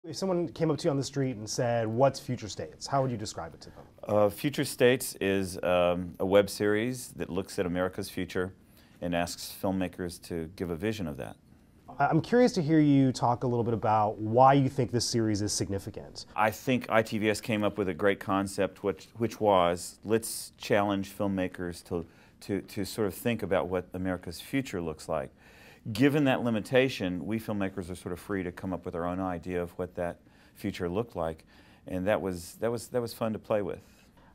If someone came up to you on the street and said, "What's Future States?" how would you describe it to them? Future States is a web series that looks at America's future and asks filmmakers to give a vision of that. I'm curious to hear you talk a little bit about why you think this series is significant. I think ITVS came up with a great concept, which was, let's challenge filmmakers to sort of think about what America's future looks like. Given that limitation, we filmmakers are sort of free to come up with our own idea of what that future looked like, and that was fun to play with.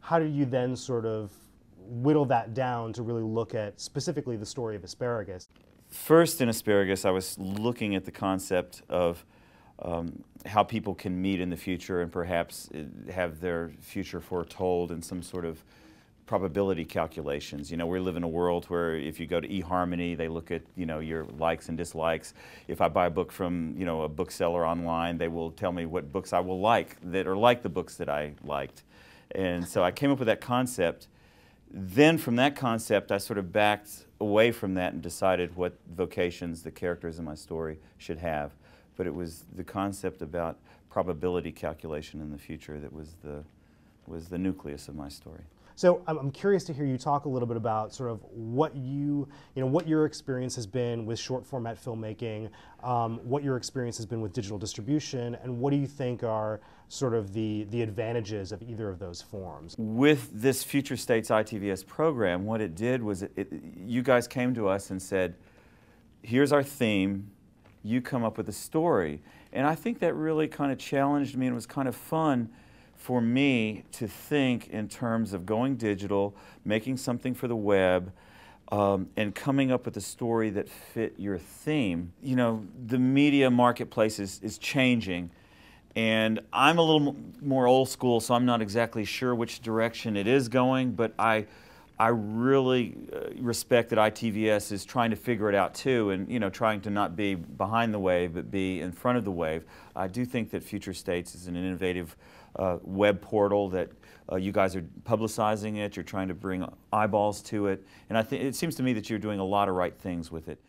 How did you then sort of whittle that down to really look at specifically the story of Asparagus? First, in Asparagus, I was looking at the concept of how people can meet in the future and perhaps have their future foretold in some sort of probability calculations. You know, we live in a world where if you go to eHarmony, they look at, you know, your likes and dislikes. If I buy a book from, you know, a bookseller online, they will tell me what books I will like that are like the books that I liked. And so I came up with that concept. Then from that concept, I sort of backed away from that and decided what vocations the characters in my story should have. But it was the concept about probability calculation in the future that was the nucleus of my story. So I'm curious to hear you talk a little bit about sort of what what your experience has been with short format filmmaking, what your experience has been with digital distribution, and what do you think are sort of the advantages of either of those forms? With this Future States ITVS program, what it did was you guys came to us and said, here's our theme, you come up with a story. And I think that really kind of challenged me, and it was kind of fun for me to think in terms of going digital, making something for the web, and coming up with a story that fit your theme. You know, the media marketplace is changing, and I'm a little more old school, so I'm not exactly sure which direction it is going, but I really respect that ITVS is trying to figure it out too, and you know, trying to not be behind the wave but be in front of the wave. I do think that Future States is an innovative web portal that you guys are publicizing it. You're trying to bring eyeballs to it, and I think it seems to me that you're doing a lot of right things with it.